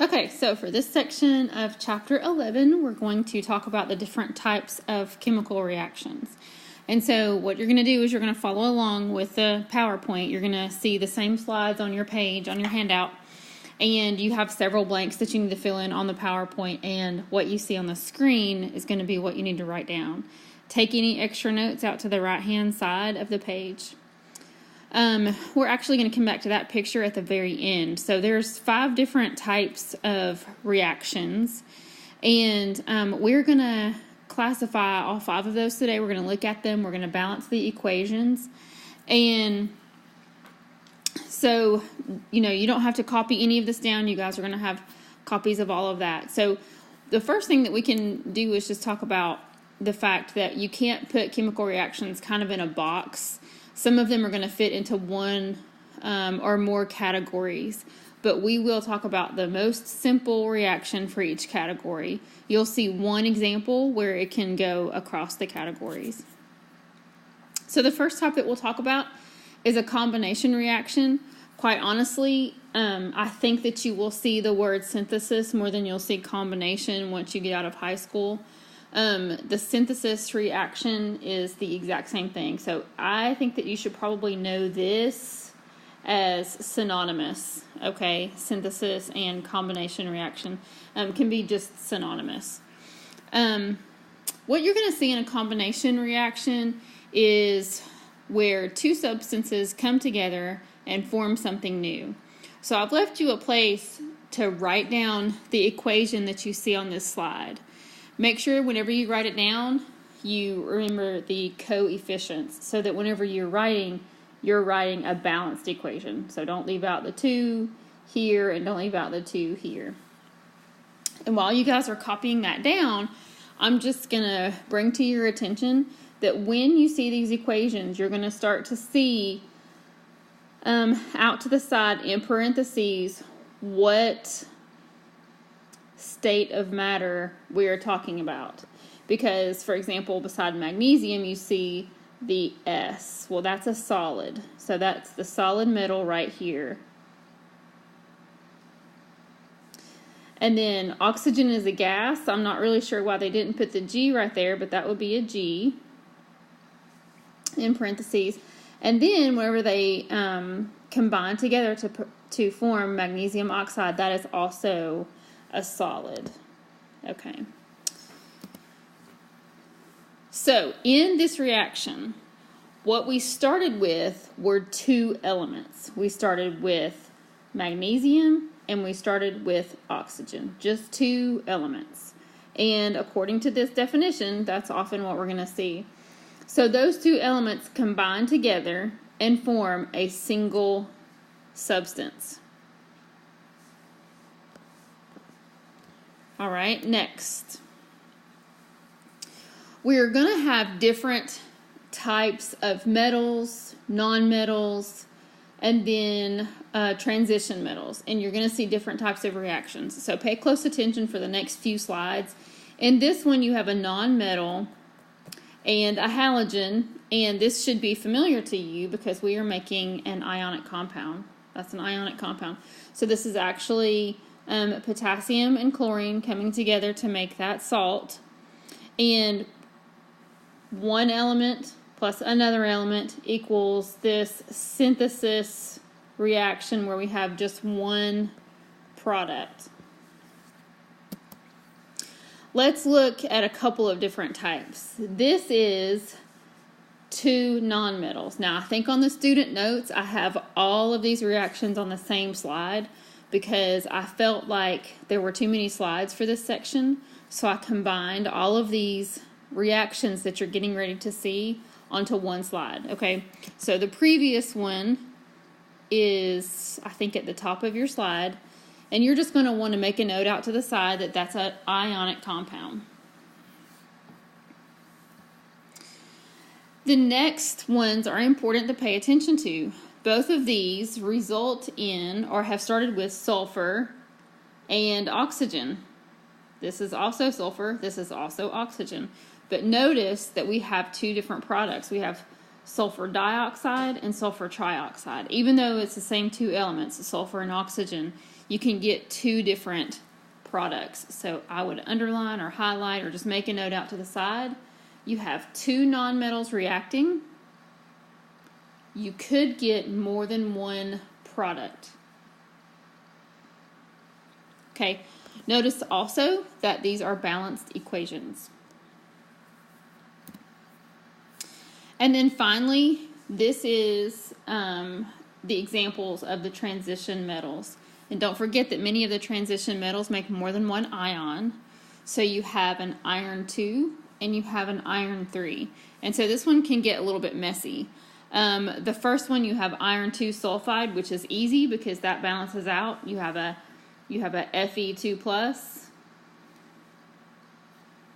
Okay, so for this section of chapter 11, we're going to talk about the different types of chemical reactions. And so what you're going to do is you're going to follow along with the PowerPoint. You're going to see the same slides on your page, on your handout, and you have several blanks that you need to fill in on the PowerPoint, and what you see on the screen is going to be what you need to write down. Take any extra notes out to the right-hand side of the page. We're actually going to come back to that picture at the very end. So there's 5 different types of reactions, and we're going to classify all 5 of those today. We're going to look at them. We're going to balance the equations. And so, you don't have to copy any of this down. You guys are going to have copies of all of that. So the first thing that we can do is just talk about the fact that you can't put chemical reactions kind of in a box. Some of them are going to fit into one or more categories, but we will talk about the most simple reaction for each category. You'll see one example where it can go across the categories. So the first type that we'll talk about is a combination reaction. Quite honestly, I think that you will see the word synthesis more than you'll see combination once you get out of high school. The synthesis reaction is the exact same thing. So I think that you should probably know this as synonymous. Okay, synthesis and combination reaction can be just synonymous. What you're going to see in a combination reaction is where 2 substances come together and form something new. So I've left you a place to write down the equation that you see on this slide. Make sure whenever you write it down, you remember the coefficients so that whenever you're writing a balanced equation. So don't leave out the 2 here and don't leave out the 2 here. And while you guys are copying that down, I'm just going to bring to your attention that when you see these equations, you're going to start to see out to the side in parentheses what state of matter we are talking about. Because, for example, beside magnesium, you see the S. Well, that's a solid. So that's the solid metal right here. And then oxygen is a gas. I'm not really sure why they didn't put the G right there, but that would be a G in parentheses. And then whenever they combine together to form magnesium oxide, that is also a solid. Okay. So in this reaction, what we started with were 2 elements. We started with magnesium and we started with oxygen. Just 2 elements. And according to this definition, that's often what we're going to see. So those 2 elements combine together and form a single substance. All right, next. We're going to have different types of metals, nonmetals, and then transition metals. And you're going to see different types of reactions. So pay close attention for the next few slides. In this one, you have a nonmetal and a halogen. And this should be familiar to you because we are making an ionic compound. That's an ionic compound. So this is actually potassium and chlorine coming together to make that salt. And one element plus another element equals this synthesis reaction where we have just one product. Let's look at a couple of different types. This is 2 nonmetals. Now, I think on the student notes, I have all of these reactions on the same slide because I felt like there were too many slides for this section. So I combined all of these reactions that you're getting ready to see onto one slide. Okay, so the previous one is, I think, at the top of your slide. And you're just going to want to make a note out to the side that that's an ionic compound. The next ones are important to pay attention to. Both of these result in or have started with sulfur and oxygen. This is also sulfur. This is also oxygen. But notice that we have 2 different products. We have sulfur dioxide and sulfur trioxide. Even though it's the same two elements, sulfur and oxygen, you can get two different products. So I would underline or highlight or just make a note out to the side. You have two nonmetals reacting. You could get more than one product. Okay, notice also that these are balanced equations. And then finally, this is the examples of the transition metals. And don't forget that many of the transition metals make more than one ion. So you have an iron 2 and you have an iron 3. And so this one can get a little bit messy. The first one, you have iron 2 sulfide, which is easy because that balances out. You have a Fe2 plus.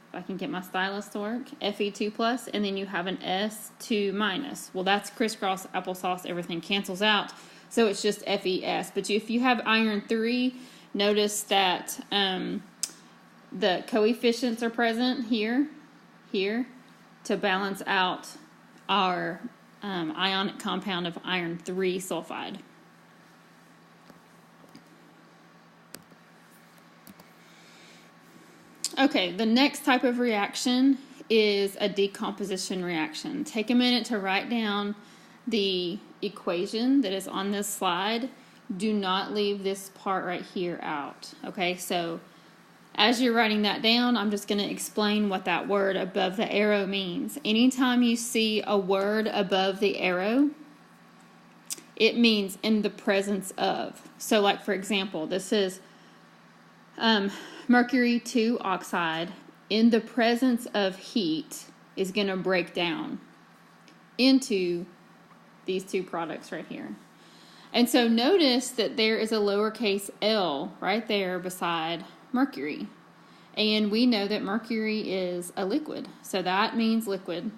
If I can get my stylus to work, Fe2 plus, and then you have an S2 minus. Well, that's crisscross applesauce. Everything cancels out. So it's just FeS. But if you have iron 3, notice that the coefficients are present here, to balance out our ionic compound of iron 3 sulfide. Okay, the next type of reaction is a decomposition reaction. Take a minute to write down the equation that is on this slide. Do not leave this part right here out. Okay, so as you're writing that down, I'm just going to explain what that word above the arrow means. Anytime you see a word above the arrow, it means in the presence of. So like for example, this is mercury 2 oxide in the presence of heat is going to break down into these two products right here. And so notice that there is a lowercase l right there beside mercury. And we know that mercury is a liquid. So that means liquid.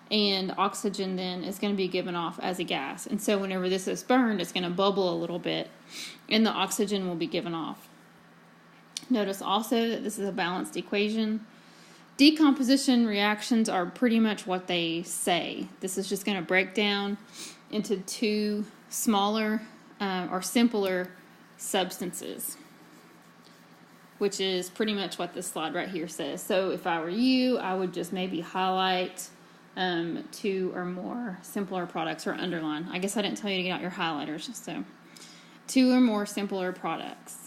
And oxygen then is going to be given off as a gas. And so whenever this is burned, it's going to bubble a little bit and the oxygen will be given off. Notice also that this is a balanced equation. Decomposition reactions are pretty much what they say. This is just going to break down into two smaller or simpler substances, which is pretty much what this slide right here says. So if I were you, I would just maybe highlight two or more simpler products or underline. I guess I didn't tell you to get out your highlighters, so two or more simpler products.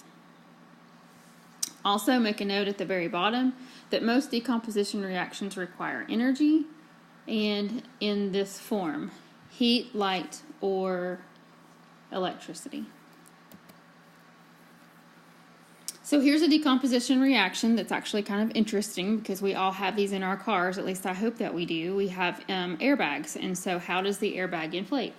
Also, make a note at the very bottom that most decomposition reactions require energy, and in this form, heat, light, or electricity. So here's a decomposition reaction that's actually kind of interesting because we all have these in our cars, at least I hope that we do. We have airbags, and so how does the airbag inflate?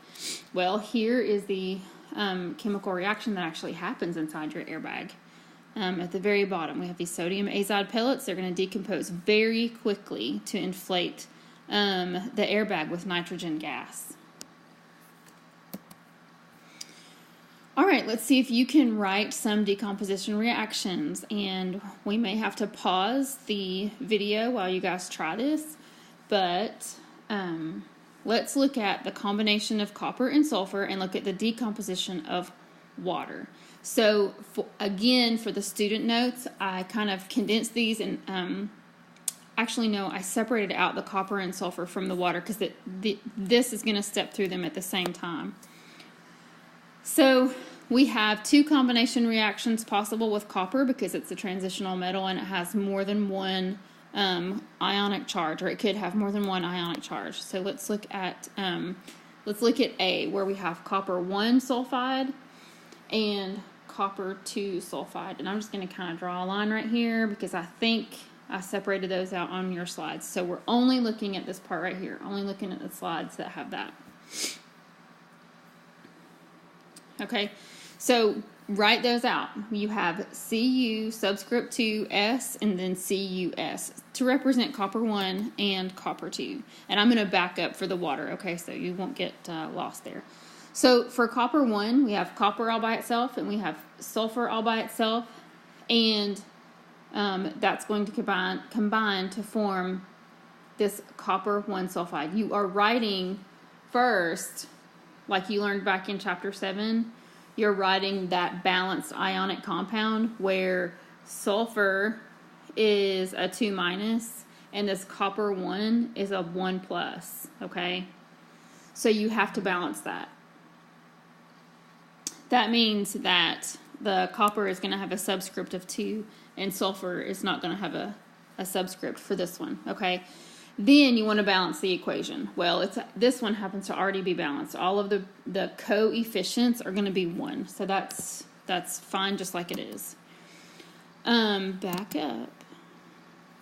Well, here is the chemical reaction that actually happens inside your airbag. At the very bottom, we have these sodium azide pellets. They're going to decompose very quickly to inflate the airbag with nitrogen gas. All right, let's see if you can write some decomposition reactions. And we may have to pause the video while you guys try this. But let's look at the combination of copper and sulfur and look at the decomposition of water. So again, for the student notes, I kind of condensed these and actually no, I separated out the copper and sulfur from the water because this is going to step through them at the same time. So we have two combination reactions possible with copper because it's a transitional metal and it has more than one ionic charge, or it could have more than one ionic charge. So let's look at A, where we have copper 1 sulfide and copper 2 sulfide. And I'm just going to kind of draw a line right here because I think I separated those out on your slides. So we're only looking at this part right here, only looking at the slides that have that. Okay, so write those out. You have Cu subscript 2S and then CuS to represent copper 1 and copper 2. And I'm going to back up for the water, okay, so you won't get lost there. So for copper 1, we have copper all by itself and we have sulfur all by itself. And that's going to combine to form this copper 1 sulfide. You are writing first, like you learned back in chapter 7, you're writing that balanced ionic compound where sulfur is a 2- and this copper 1 is a 1+, okay? So you have to balance that. That means that the copper is going to have a subscript of 2, and sulfur is not going to have a subscript for this one, okay? Then you want to balance the equation. Well, this one happens to already be balanced. All of the coefficients are going to be 1, so that's fine just like it is. Back up.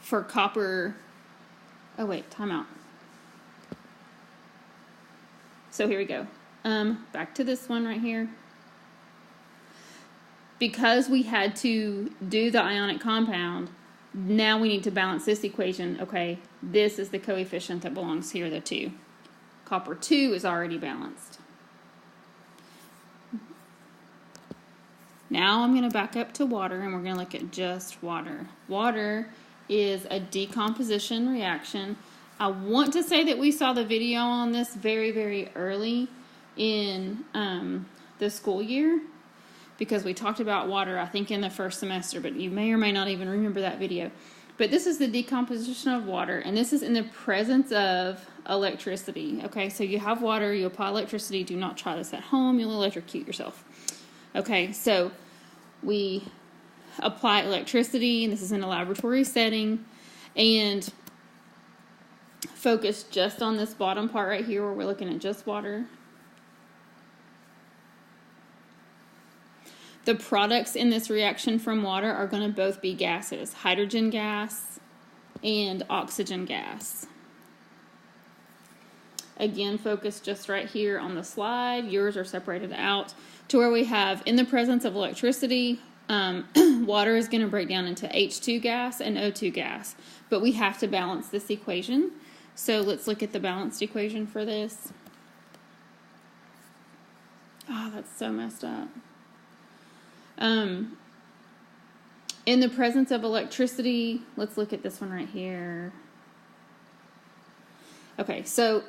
For copper, oh wait, time out. So here we go. Back to this one right here. Because we had to do the ionic compound, now we need to balance this equation. Okay, this is the coefficient that belongs here, the 2. Copper 2 is already balanced. Now I'm going to back up to water, and we're going to look at just water. Water is a decomposition reaction. I want to say that we saw the video on this very, very early in the school year, because we talked about water, I think, in the first semester, but you may or may not even remember that video. But this is the decomposition of water, and this is in the presence of electricity. Okay, so you have water, you apply electricity. Do not try this at home. You'll electrocute yourself. Okay, so we apply electricity, and this is in a laboratory setting, and focus just on this bottom part right here where we're looking at just water. The products in this reaction from water are going to both be gases, hydrogen gas and oxygen gas. Again, focus just right here on the slide. Yours are separated out to where we have, in the presence of electricity, water is going to break down into H2 gas and O2 gas. But we have to balance this equation. So let's look at the balanced equation for this. Oh, that's so messed up. In the presence of electricity, let's look at this one right here. Okay, so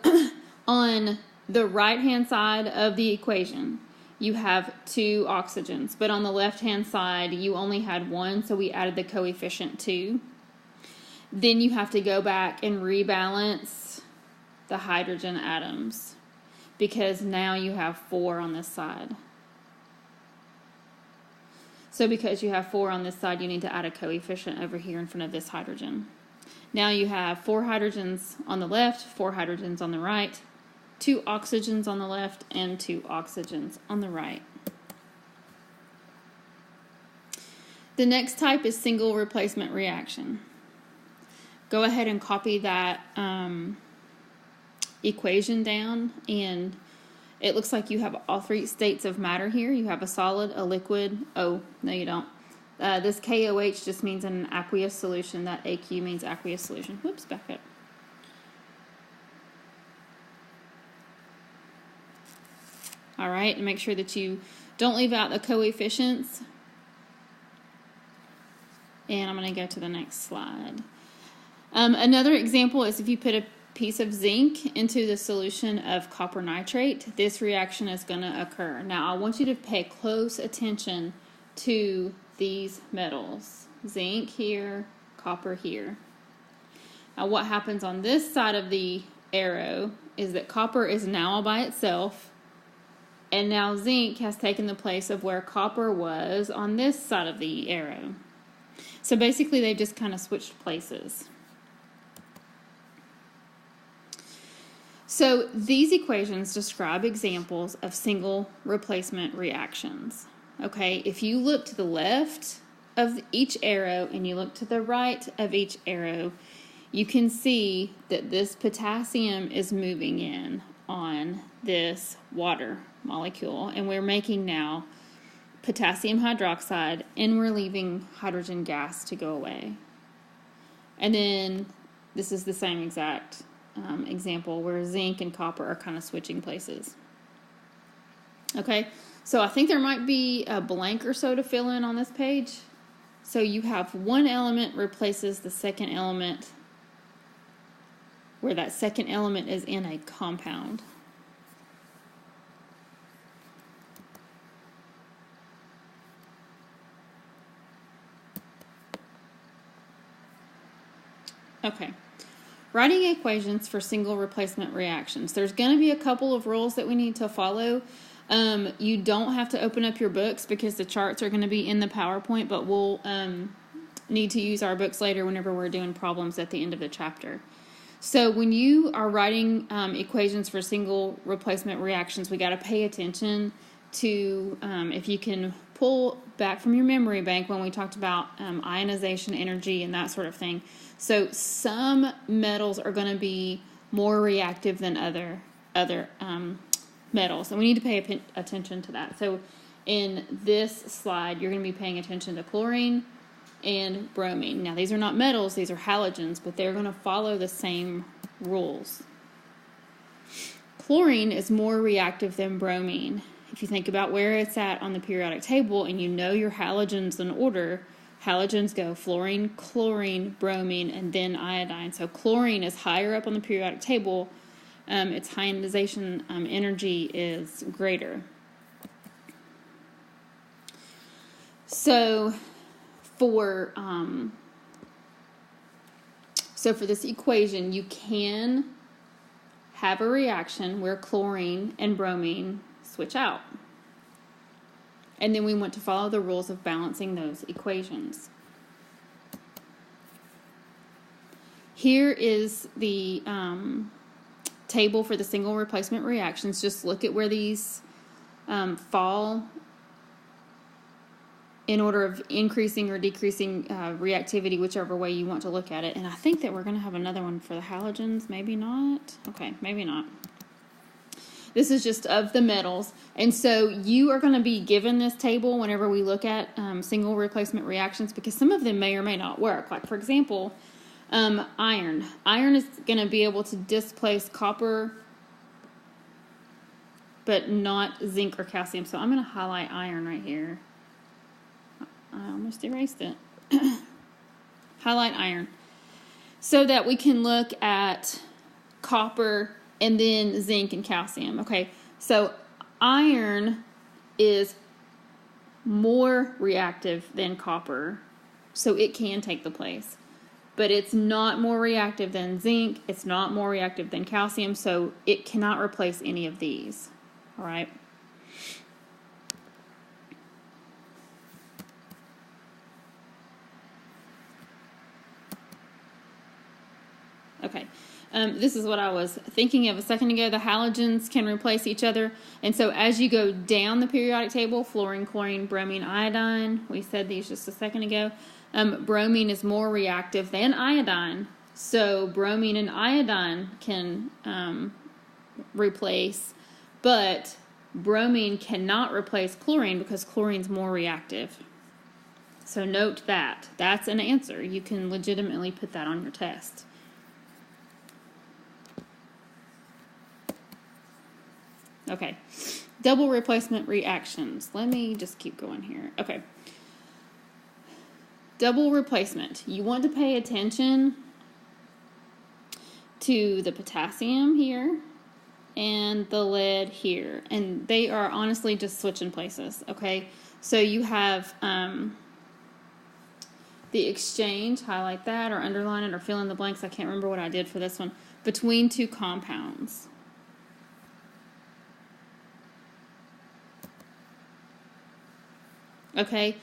on the right-hand side of the equation, you have 2 oxygens, but on the left-hand side, you only had 1, so we added the coefficient 2. Then you have to go back and rebalance the hydrogen atoms, because now you have 4 on this side. So because you have 4 on this side, you need to add a coefficient over here in front of this hydrogen. Now you have 4 hydrogens on the left, 4 hydrogens on the right, 2 oxygens on the left, and 2 oxygens on the right. The next type is single replacement reaction. Go ahead and copy that equation down, and it looks like you have all 3 states of matter here. You have a solid, a liquid. Oh, no you don't. This KOH just means an aqueous solution. That AQ means aqueous solution. Whoops, back up. All right, and make sure that you don't leave out the coefficients. And I'm going to go to the next slide. Another example is if you put a piece of zinc into the solution of copper nitrate, this reaction is going to occur. Now, I want you to pay close attention to these metals. Zinc here, copper here. Now, what happens on this side of the arrow is that copper is now all by itself, and now zinc has taken the place of where copper was on this side of the arrow. So basically, they just kind of switched places. So these equations describe examples of single replacement reactions. Okay, if you look to the left of each arrow and you look to the right of each arrow, you can see that this potassium is moving in on this water molecule, and we're making now potassium hydroxide, and we're leaving hydrogen gas to go away. And then this is the same exact example where zinc and copper are kind of switching places. Okay, so I think there might be a blank or so to fill in on this page. So you have one element replaces the second element where that second element is in a compound. Okay. Writing equations for single replacement reactions. There's going to be a couple of rules that we need to follow. You don't have to open up your books because the charts are going to be in the PowerPoint, but we'll need to use our books later whenever we're doing problems at the end of the chapter. So when you are writing equations for single replacement reactions, we got to pay attention to, if you can pull back from your memory bank when we talked about ionization energy and that sort of thing. So some metals are going to be more reactive than other metals, and we need to pay attention to that. So in this slide, you're going to be paying attention to chlorine and bromine. Now, these are not metals, these are halogens, but they're going to follow the same rules. Chlorine is more reactive than bromine. If you think about where it's at on the periodic table and you know your halogens in order, halogens go fluorine, chlorine, bromine, and then iodine. So chlorine is higher up on the periodic table. Its ionization energy is greater. So for this equation, you can have a reaction where chlorine and bromine switch out. And then we want to follow the rules of balancing those equations. Here is the table for the single replacement reactions. Just look at where these fall in order of increasing or decreasing reactivity, whichever way you want to look at it. And I think that we're going to have another one for the halogens. Maybe not. Okay, maybe not. This is just of the metals. And so you are going to be given this table whenever we look at single replacement reactions, because some of them may or may not work. Like, for example, iron. Iron is going to be able to displace copper, but not zinc or calcium. So I'm going to highlight iron right here. I almost erased it. Highlight iron. So that we can look at copper and then zinc and calcium. Okay, so iron is more reactive than copper, so it can take the place. But it's not more reactive than zinc, it's not more reactive than calcium, so it cannot replace any of these. All right. Okay, this is what I was thinking of a second ago. The halogens can replace each other. And so as you go down the periodic table, fluorine, chlorine, bromine, iodine, we said these just a second ago, bromine is more reactive than iodine. So bromine and iodine can replace, but bromine cannot replace chlorine because chlorine's more reactive. So note that. That's an answer. You can legitimately put that on your test. Okay, double replacement reactions. Let me just keep going here. Okay, double replacement. You want to pay attention to the potassium here and the lead here. And they are honestly just switching places, okay? So you have the exchange, highlight that or underline it or fill in the blanks. I can't remember what I did for this one. Between two compounds. Okay,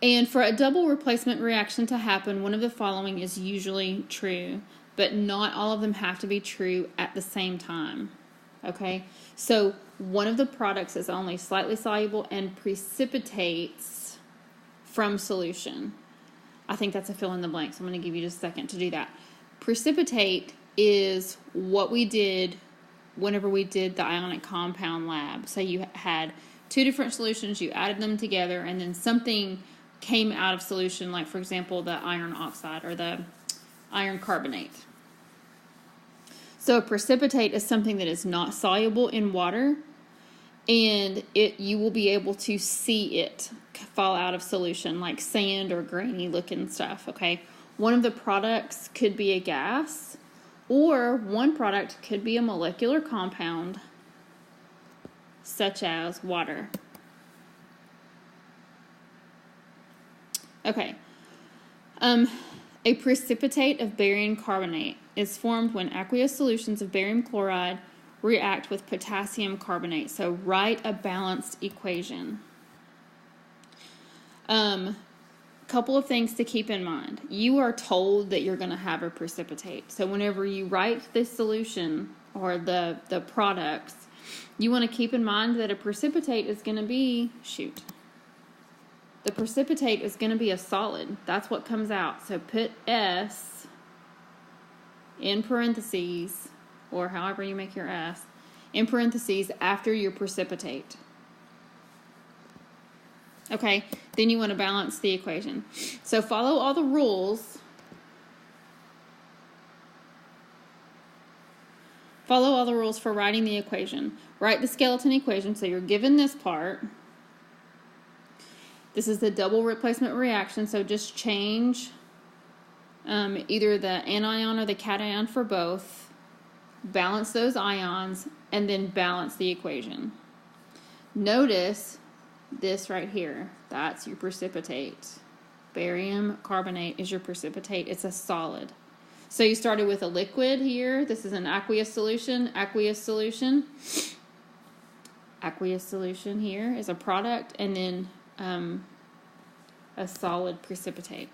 and for a double replacement reaction to happen, one of the following is usually true, but not all of them have to be true at the same time. Okay, so one of the products is only slightly soluble and precipitates from solution. I think that's a fill in the blank, so I'm going to give you just a second to do that. Precipitate is what we did whenever we did the ionic compound lab. So you had two different solutions, you added them together, and then something came out of solution, like, for example, the iron oxide or the iron carbonate. So a precipitate is something that is not soluble in water, and you will be able to see it fall out of solution, like sand or grainy looking stuff, okay? One of the products could be a gas, or one product could be a molecular compound, such as water. Okay. A precipitate of barium carbonate is formed when aqueous solutions of barium chloride react with potassium carbonate. So write a balanced equation. Couple of things to keep in mind. You are told that you're going to have a precipitate. So whenever you write the solution or the products, you want to keep in mind that a precipitate is going to be, the precipitate is going to be a solid. That's what comes out. So put S in parentheses, or however you make your S, in parentheses after your precipitate. Okay, then you want to balance the equation. So follow all the rules. Follow all the rules for writing the equation. Write the skeleton equation. So you're given this part. This is the double replacement reaction. So just change either the anion or the cation for both. Balance those ions and then balance the equation. Notice this right here, that's your precipitate. Barium carbonate is your precipitate. It's a solid. So you started with a liquid here. This is an aqueous solution. Aqueous solution here is a product, and then a solid precipitate.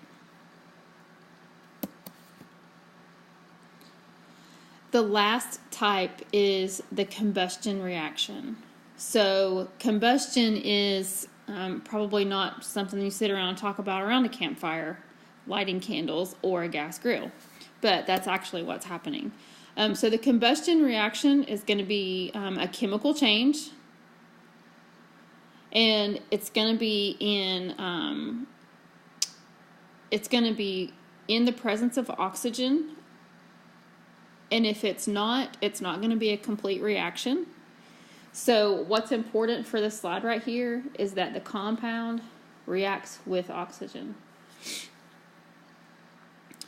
The last type is the combustion reaction. So combustion is probably not something you sit around and talk about around a campfire, lighting candles or a gas grill, but that's actually what's happening. So the combustion reaction is going to be a chemical change, and it's going to be in the presence of oxygen. And if it's not going to be a complete reaction. So what's important for this slide right here is that the compound reacts with oxygen.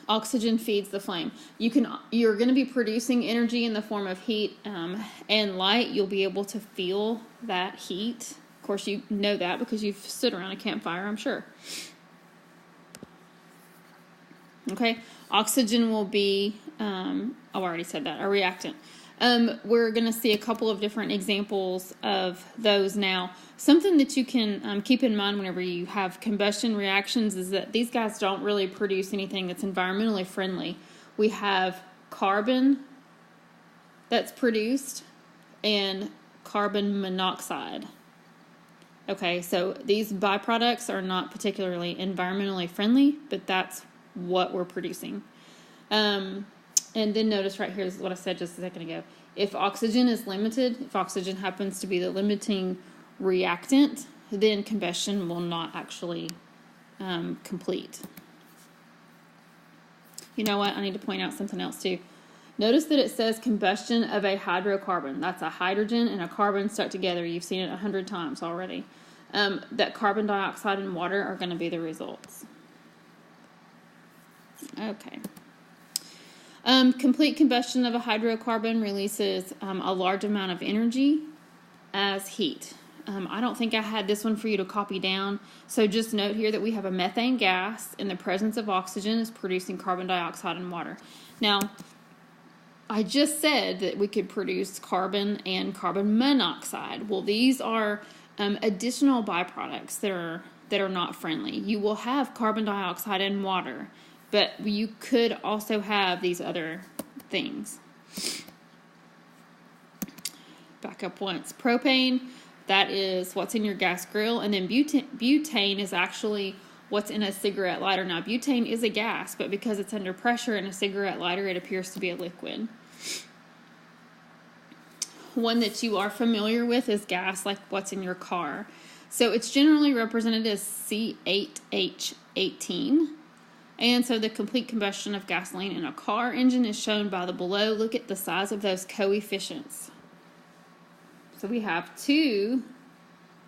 Oxygen feeds the flame. You're going to be producing energy in the form of heat and light. You'll be able to feel that heat. Of course, you know that because you've stood around a campfire, I'm sure. Okay, oxygen will be, I already said that, a reactant. We're going to see a couple of different examples of those now. Something that you can keep in mind whenever you have combustion reactions is that these guys don't really produce anything that's environmentally friendly. We have carbon that's produced and carbon monoxide. Okay, so these byproducts are not particularly environmentally friendly, but that's what we're producing. And then notice right here is what I said just a second ago. If oxygen is limited, if oxygen happens to be the limiting reactant, then combustion will not actually complete. You know what? I need to point out something else too. Notice that it says combustion of a hydrocarbon. That's a hydrogen and a carbon stuck together. You've seen it 100 times already. That carbon dioxide and water are going to be the results. Okay. Complete combustion of a hydrocarbon releases a large amount of energy as heat. I don't think I had this one for you to copy down. So just note here that we have a methane gas in the presence of oxygen is producing carbon dioxide and water. Now, I just said that we could produce carbon and carbon monoxide. Well, these are additional byproducts that are not friendly. You will have carbon dioxide and water, but you could also have these other things. Back up once. Propane, that is what's in your gas grill. And then butane is actually what's in a cigarette lighter. Now, butane is a gas, but because it's under pressure in a cigarette lighter, it appears to be a liquid. One that you are familiar with is gas, like what's in your car. So it's generally represented as C8H18. And so the complete combustion of gasoline in a car engine is shown by the below. Look at the size of those coefficients. So we have 2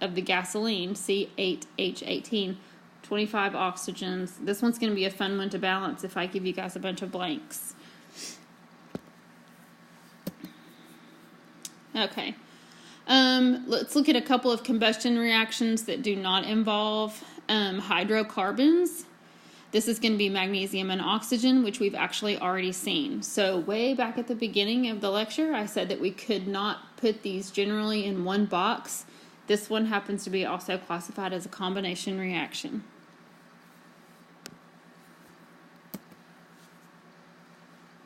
of the gasoline, C8H18, 25 oxygens. This one's going to be a fun one to balance if I give you guys a bunch of blanks. Okay. Let's look at a couple of combustion reactions that do not involve hydrocarbons. This is going to be magnesium and oxygen, which we've actually already seen. So way back at the beginning of the lecture, I said that we could not put these generally in one box. This one happens to be also classified as a combination reaction.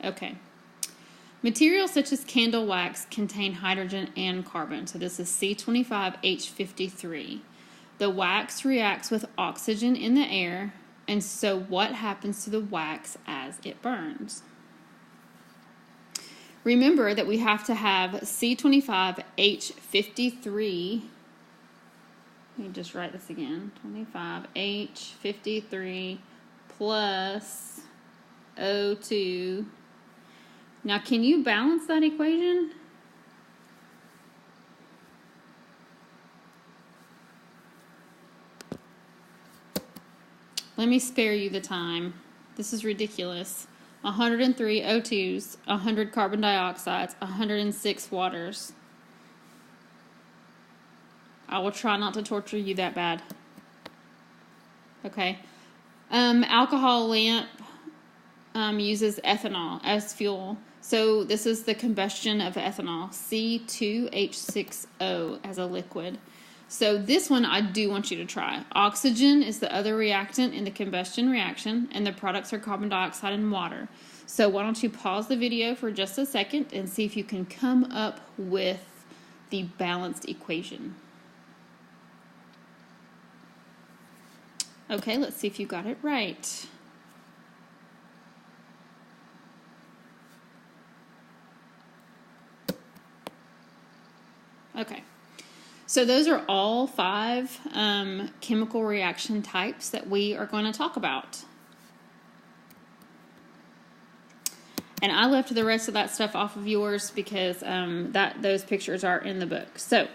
Okay. Materials such as candle wax contain hydrogen and carbon. So this is C25H53. The wax reacts with oxygen in the air, and so what happens to the wax as it burns? Remember that we have to have C25H53. Let me just write this again. 25H53 plus O2. Now, can you balance that equation? Let me spare you the time. This is ridiculous. 103 O2s, 100 carbon dioxides, 106 waters. I will try not to torture you that bad. Okay. Alcohol lamp uses ethanol as fuel. So this is the combustion of ethanol, C2H6O as a liquid. So this one I do want you to try. Oxygen is the other reactant in the combustion reaction, and the products are carbon dioxide and water. So why don't you pause the video for just a second and see if you can come up with the balanced equation. Okay, let's see if you got it right. Okay. So those are all 5 chemical reaction types that we are going to talk about. And I left the rest of that stuff off of yours because those pictures are in the book. So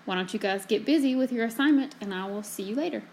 why don't you guys get busy with your assignment, and I will see you later.